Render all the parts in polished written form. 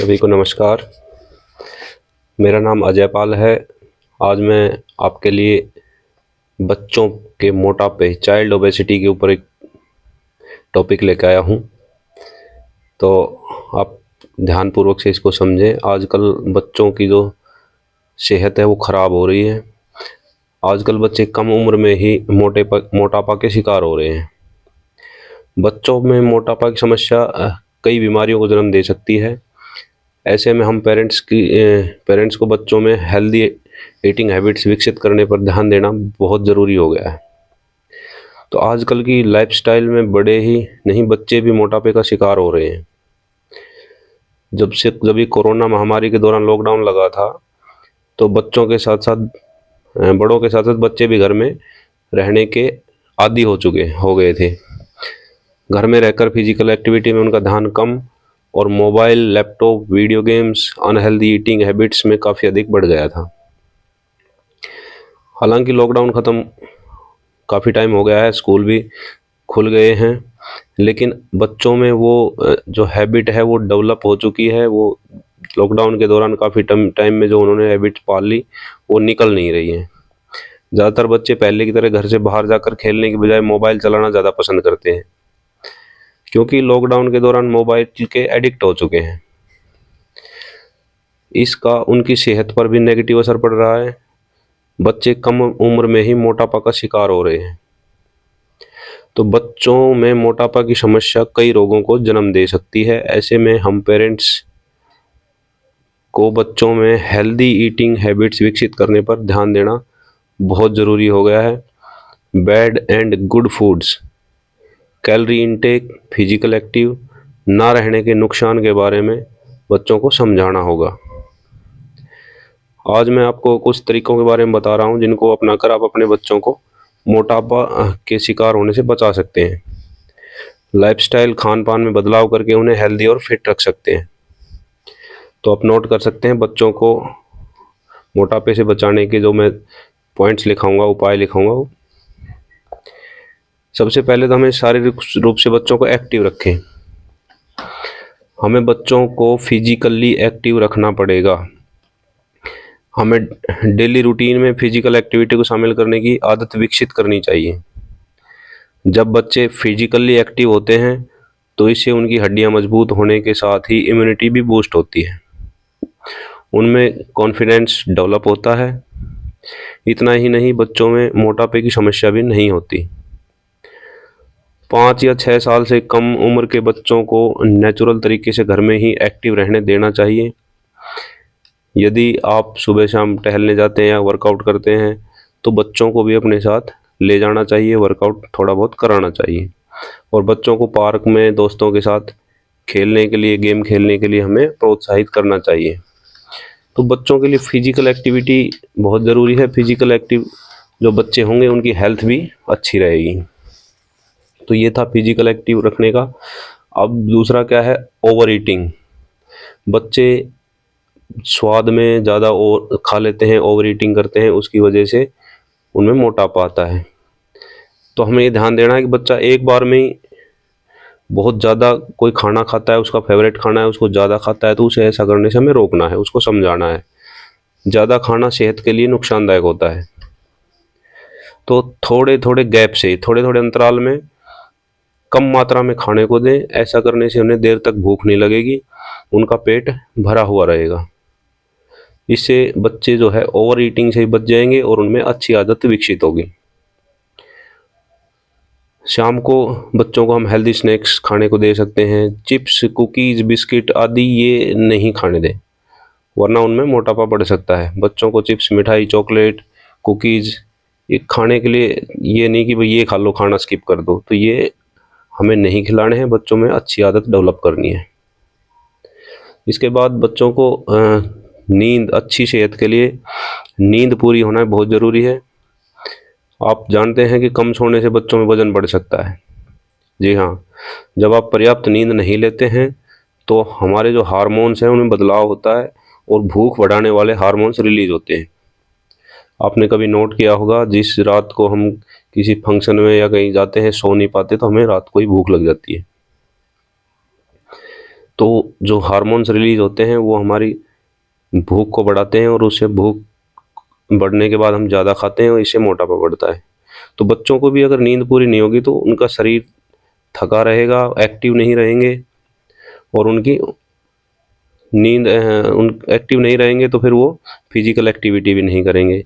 सभी को नमस्कार। मेरा नाम अजय पाल है। आज मैं आपके लिए बच्चों के मोटापे, चाइल्ड ओबेसिटी के ऊपर एक टॉपिक लेकर आया हूँ। तो आप ध्यानपूर्वक से इसको समझें। आजकल बच्चों की जो सेहत है वो ख़राब हो रही है। आजकल बच्चे कम उम्र में ही मोटापा के शिकार हो रहे हैं। बच्चों में मोटापा की समस्या कई बीमारियों को जन्म दे सकती है। ऐसे में हम पेरेंट्स को बच्चों में हेल्दी ईटिंग हैबिट्स विकसित करने पर ध्यान देना बहुत ज़रूरी हो गया है। तो आजकल की लाइफस्टाइल में बड़े ही नहीं, बच्चे भी मोटापे का शिकार हो रहे हैं। जब ये कोरोना महामारी के दौरान लॉकडाउन लगा था, तो बच्चों के साथ साथ बड़ों के साथ साथ बच्चे भी घर में रहने के आदी हो गए थे। घर में रहकर फिजिकल एक्टिविटी में उनका ध्यान कम और mobile, laptop, video games, unhealthy eating habits में काफ़ी अधिक बढ़ गया था। हालांकि लॉकडाउन ख़त्म काफ़ी टाइम हो गया है, स्कूल भी खुल गए हैं, लेकिन बच्चों में वो जो हैबिट है वो डेवलप हो चुकी है। वो लॉकडाउन के दौरान काफ़ी टाइम में जो उन्होंने हैबिट पाल ली वो निकल नहीं रही है। ज़्यादातर बच्चे पहले की तरह घर से बाहर जाकर खेलने की बजाय मोबाइल चलाना ज़्यादा पसंद करते हैं, क्योंकि लॉकडाउन के दौरान मोबाइल के एडिक्ट हो चुके हैं। इसका उनकी सेहत पर भी नेगेटिव असर पड़ रहा है। बच्चे कम उम्र में ही मोटापा का शिकार हो रहे हैं। तो बच्चों में मोटापा की समस्या कई रोगों को जन्म दे सकती है। ऐसे में हम पेरेंट्स को बच्चों में हेल्दी ईटिंग हैबिट्स विकसित करने पर ध्यान देना बहुत ज़रूरी हो गया है। Bad and good foods, calorie intake, physical active ना रहने के नुकसान के बारे में बच्चों को समझाना होगा। आज मैं आपको कुछ तरीकों के बारे में बता रहा हूँ जिनको अपनाकर आप अपने बच्चों को मोटापा के शिकार होने से बचा सकते हैं। लाइफस्टाइल, खान पान में बदलाव करके उन्हें हेल्दी और फिट रख सकते हैं। तो आप नोट कर सकते हैं बच्चों को मोटापे से बचाने के जो मैं पॉइंट्स लिखाऊंगा, उपाय लिखाऊंगा। सबसे पहले तो हमें शारीरिक रूप से बच्चों को एक्टिव रखें। हमें बच्चों को फिजिकली एक्टिव रखना पड़ेगा। हमें डेली रूटीन में फिजिकल एक्टिविटी को शामिल करने की आदत विकसित करनी चाहिए। जब बच्चे फिजिकली एक्टिव होते हैं तो इससे उनकी हड्डियां मजबूत होने के साथ ही इम्यूनिटी भी बूस्ट होती है, उनमें कॉन्फिडेंस डेवलप होता है। इतना ही नहीं, बच्चों में मोटापे की समस्या भी नहीं होती। 5 या 6 साल से कम उम्र के बच्चों को नेचुरल तरीके से घर में ही एक्टिव रहने देना चाहिए। यदि आप सुबह शाम टहलने जाते हैं या वर्कआउट करते हैं तो बच्चों को भी अपने साथ ले जाना चाहिए, वर्कआउट थोड़ा बहुत कराना चाहिए। और बच्चों को पार्क में दोस्तों के साथ खेलने के लिए, गेम खेलने के लिए हमें प्रोत्साहित करना चाहिए। तो बच्चों के लिए फिजिकल एक्टिविटी बहुत ज़रूरी है। फिजिकल एक्टिव जो बच्चे होंगे उनकी हेल्थ भी अच्छी रहेगी। तो ये था फिजिकल एक्टिव रखने का। अब दूसरा क्या है, ओवर ईटिंग। बच्चे स्वाद में ज़्यादा और खा लेते हैं, ओवर ईटिंग करते हैं, उसकी वजह से उनमें मोटापा आता है। तो हमें ये ध्यान देना है कि बच्चा एक बार में ही बहुत ज़्यादा कोई खाना खाता है, उसका फेवरेट खाना है, उसको ज़्यादा खाता है, तो उसे ऐसा करने से हमें रोकना है, उसको समझाना है। ज़्यादा खाना सेहत के लिए नुकसानदायक होता है। तो थोड़े थोड़े गैप से, थोड़े थोड़े अंतराल में कम मात्रा में खाने को दें। ऐसा करने से उन्हें देर तक भूख नहीं लगेगी, उनका पेट भरा हुआ रहेगा। इससे बच्चे जो है ओवर ईटिंग से ही बच जाएंगे और उनमें अच्छी आदत विकसित होगी। शाम को बच्चों को हम हेल्दी स्नैक्स खाने को दे सकते हैं। चिप्स, कुकीज़, बिस्किट आदि ये नहीं खाने दें, वरना उनमें मोटापा बढ़ सकता है। बच्चों को चिप्स, मिठाई, चॉकलेट, कुकीज़ ये खाने के लिए, ये नहीं कि भाई ये खा लो, खाना स्किप कर दो, तो ये हमें नहीं खिलाने हैं। बच्चों में अच्छी आदत डेवलप करनी है। इसके बाद बच्चों को नींद, अच्छी सेहत के लिए नींद पूरी होना बहुत ज़रूरी है। आप जानते हैं कि कम सोने से बच्चों में वज़न बढ़ सकता है। जी हाँ, जब आप पर्याप्त नींद नहीं लेते हैं तो हमारे जो हार्मोन्स हैं उनमें बदलाव होता है और भूख बढ़ाने वाले हार्मोन्स रिलीज़ होते हैं। आपने कभी नोट किया होगा, जिस रात को हम किसी फंक्शन में या कहीं जाते हैं, सो नहीं पाते, तो हमें रात को ही भूख लग जाती है। तो जो हार्मोन्स रिलीज होते हैं वो हमारी भूख को बढ़ाते हैं, और उससे भूख बढ़ने के बाद हम ज़्यादा खाते हैं और इससे मोटापा बढ़ता है। तो बच्चों को भी अगर नींद पूरी नहीं होगी तो उनका शरीर थका रहेगा, एक्टिव नहीं रहेंगे, और उनकी नींद उन एक्टिव नहीं रहेंगे तो फिर वो फिजिकल एक्टिविटी भी नहीं करेंगे।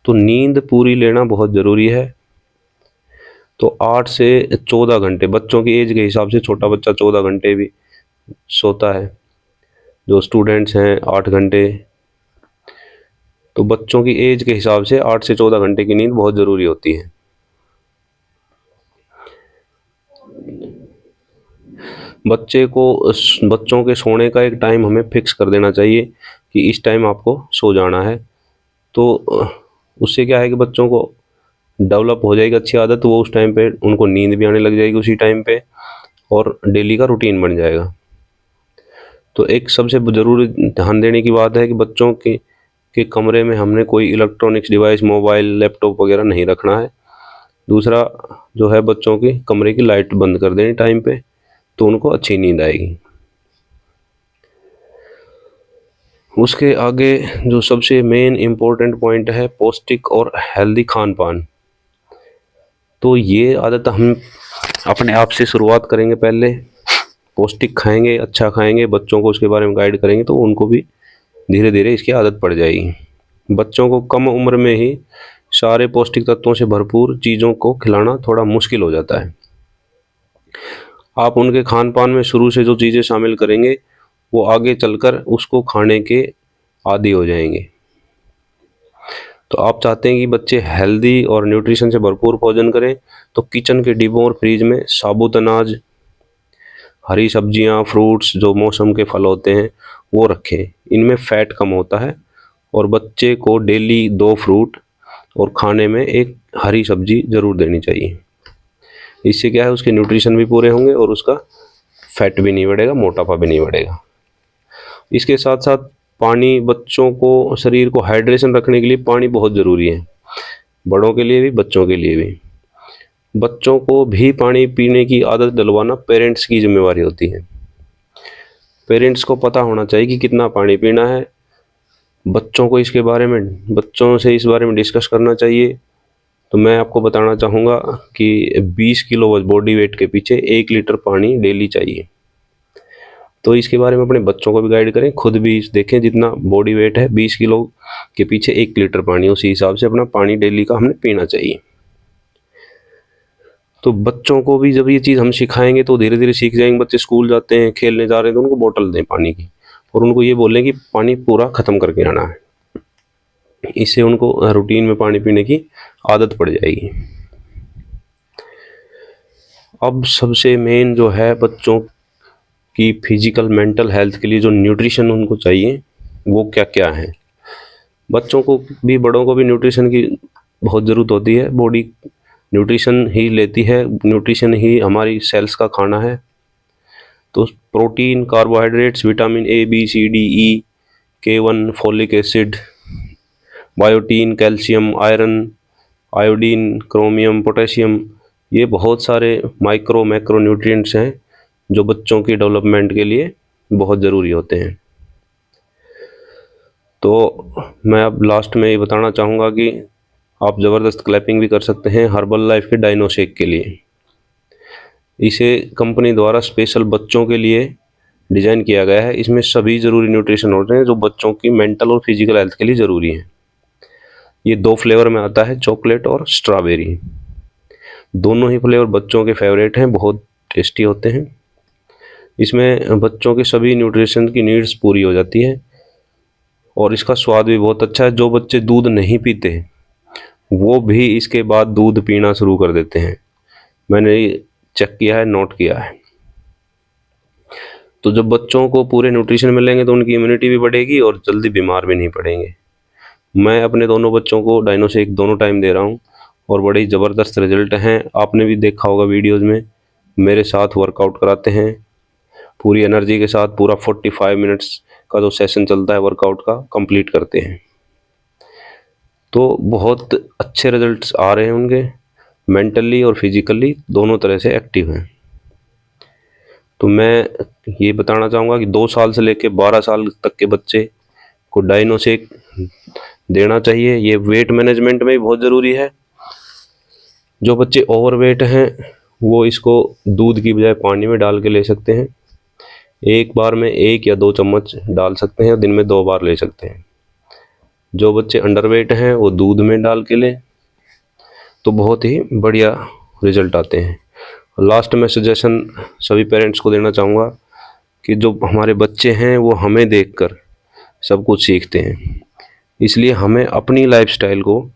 तो नींद पूरी लेना बहुत ज़रूरी है। तो 8 से 14 घंटे बच्चों की एज के हिसाब से, छोटा बच्चा 14 घंटे भी सोता है, जो स्टूडेंट्स हैं 8 घंटे। तो बच्चों की एज के हिसाब से 8 से 14 घंटे की नींद बहुत ज़रूरी होती है। बच्चों के सोने का एक टाइम हमें फिक्स कर देना चाहिए कि इस टाइम आपको सो जाना है। तो उससे क्या है कि बच्चों को डेवलप हो जाएगी अच्छी आदत, वो उस टाइम पे उनको नींद भी आने लग जाएगी उसी टाइम पे, और डेली का रूटीन बन जाएगा। तो एक सबसे ज़रूरी ध्यान देने की बात है कि बच्चों के कमरे में हमने कोई इलेक्ट्रॉनिक्स डिवाइस, मोबाइल, लैपटॉप वगैरह नहीं रखना है। दूसरा जो है, बच्चों के कमरे की लाइट बंद कर देनी टाइम पे, तो उनको अच्छी नींद आएगी। उसके आगे जो सबसे मेन इम्पोर्टेंट पॉइंट है, पौष्टिक और हेल्दी खान पान। तो ये आदत हम अपने आप से शुरुआत करेंगे। पहले पौष्टिक खाएंगे, अच्छा खाएंगे, बच्चों को उसके बारे में गाइड करेंगे तो उनको भी धीरे धीरे इसकी आदत पड़ जाएगी। बच्चों को कम उम्र में ही सारे पौष्टिक तत्वों से भरपूर चीज़ों को खिलाना थोड़ा मुश्किल हो जाता है। आप उनके खान पान में शुरू से जो चीज़ें शामिल करेंगे वो आगे चलकर उसको खाने के आदी हो जाएंगे। तो आप चाहते हैं कि बच्चे हेल्दी और न्यूट्रिशन से भरपूर भोजन करें, तो किचन के डिब्बों और फ्रिज में साबुत अनाज, हरी सब्जियां, फ्रूट्स, जो मौसम के फल होते हैं वो रखें। इनमें फ़ैट कम होता है, और बच्चे को डेली 2 फ्रूट और खाने में एक हरी सब्जी ज़रूर देनी चाहिए। इससे क्या है, उसके न्यूट्रिशन भी पूरे होंगे और उसका फैट भी नहीं बढ़ेगा, मोटापा भी नहीं बढ़ेगा। इसके साथ साथ पानी, बच्चों को शरीर को हाइड्रेशन रखने के लिए पानी बहुत ज़रूरी है, बड़ों के लिए भी बच्चों के लिए भी। बच्चों को भी पानी पीने की आदत डलवाना पेरेंट्स की जिम्मेवारी होती है। पेरेंट्स को पता होना चाहिए कि कितना पानी पीना है। बच्चों से इस बारे में डिस्कस करना चाहिए। तो मैं आपको बताना चाहूँगा कि 20 किलो बॉडी वेट के पीछे 1 लीटर पानी डेली चाहिए। तो इसके बारे में अपने बच्चों को भी गाइड करें, खुद भी देखें, जितना बॉडी वेट है 20 किलो के पीछे 1 लीटर पानी, उसी हिसाब से अपना पानी डेली का हमने पीना चाहिए। तो बच्चों को भी जब ये चीज़ हम सिखाएंगे तो धीरे धीरे सीख जाएंगे। बच्चे स्कूल जाते हैं, खेलने जा रहे हैं, तो उनको बोतल दें पानी की, और उनको ये बोलें कि पानी पूरा ख़त्म करके आना है। इससे उनको रूटीन में पानी पीने की आदत पड़ जाएगी। अब सबसे मेन जो है, बच्चों की फिजिकल मेंटल हेल्थ के लिए जो न्यूट्रिशन उनको चाहिए वो क्या क्या है। बच्चों को भी बड़ों को भी न्यूट्रिशन की बहुत ज़रूरत होती है। बॉडी न्यूट्रिशन ही लेती है, न्यूट्रिशन ही हमारी सेल्स का खाना है। तो protein, carbohydrates, vitamin A, B, C, D, E, K1, folic acid, biotin, calcium, iron, iodine, chromium, potassium, ये बहुत सारे माइक्रो मैक्रो न्यूट्रिएंट्स हैं जो बच्चों की डेवलपमेंट के लिए बहुत ज़रूरी होते हैं। तो मैं अब लास्ट में ये बताना चाहूँगा कि आप ज़बरदस्त क्लैपिंग भी कर सकते हैं हर्बल लाइफ के डाइनो शेक के लिए। इसे कंपनी द्वारा स्पेशल बच्चों के लिए डिज़ाइन किया गया है। इसमें सभी ज़रूरी न्यूट्रिशन होते हैं जो बच्चों की मेंटल और फिजिकल हेल्थ के लिए ज़रूरी हैं। ये 2 फ्लेवर में आता है, चॉकलेट और स्ट्रॉबेरी। दोनों ही फ्लेवर बच्चों के फेवरेट हैं, बहुत टेस्टी होते हैं। इसमें बच्चों के सभी न्यूट्रिशन की नीड्स पूरी हो जाती है, और इसका स्वाद भी बहुत अच्छा है। जो बच्चे दूध नहीं पीते वो भी इसके बाद दूध पीना शुरू कर देते हैं। मैंने चेक किया है, नोट किया है। तो जब बच्चों को पूरे न्यूट्रिशन मिलेंगे तो उनकी इम्यूनिटी भी बढ़ेगी और जल्दी बीमार भी नहीं पड़ेंगे। मैं अपने दोनों बच्चों को डाइनो शेक दोनों टाइम दे रहा हूँ, और बड़े ही ज़बरदस्त रिजल्ट हैं। आपने भी देखा होगा वीडियोज़ में, मेरे साथ वर्कआउट कराते हैं पूरी एनर्जी के साथ। पूरा 45 मिनट्स का जो सेशन चलता है वर्कआउट का, कंप्लीट करते हैं। तो बहुत अच्छे रिजल्ट्स आ रहे हैं उनके, मेंटली और फिजिकली दोनों तरह से एक्टिव हैं। तो मैं ये बताना चाहूँगा कि 2 साल से लेके 12 साल तक के बच्चे को डाइनोसेक देना चाहिए। ये वेट मैनेजमेंट में भी बहुत ज़रूरी है। जो बच्चे ओवरवेट हैं वो इसको दूध की बजाय पानी में डाल के ले सकते हैं। एक बार में 1 या 2 चम्मच डाल सकते हैं, दिन में 2 बार ले सकते हैं। जो बच्चे अंडरवेट हैं वो दूध में डाल के लें तो बहुत ही बढ़िया रिजल्ट आते हैं। लास्ट में सजेशन सभी पेरेंट्स को देना चाहूँगा कि जो हमारे बच्चे हैं वो हमें देखकर सब कुछ सीखते हैं, इसलिए हमें अपनी लाइफस्टाइल को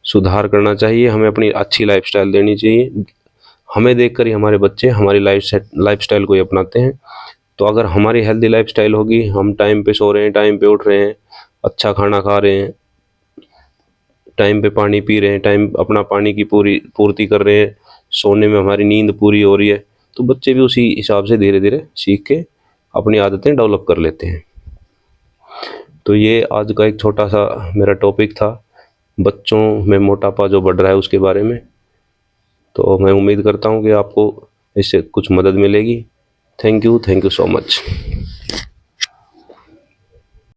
सुधार करना चाहिए, हमें अपनी अच्छी लाइफस्टाइल देनी चाहिए। हमें देखकर ही हमारे बच्चे हमारी लाइफस्टाइल को ही अपनाते हैं। तो अगर हमारी हेल्दी लाइफस्टाइल होगी, हम टाइम पे सो रहे हैं, टाइम पे उठ रहे हैं, अच्छा खाना खा रहे हैं, टाइम पे पानी पी रहे हैं, टाइम अपना पानी की पूरी पूर्ति कर रहे हैं, सोने में हमारी नींद पूरी हो रही है, तो बच्चे भी उसी हिसाब से धीरे धीरे सीख के अपनी आदतें डेवलप कर लेते हैं। तो ये आज का एक छोटा सा मेरा टॉपिक था, बच्चों में मोटापा जो बढ़ रहा है उसके बारे में। तो मैं उम्मीद करता हूँ कि आपको इससे कुछ मदद मिलेगी। Thank you so much.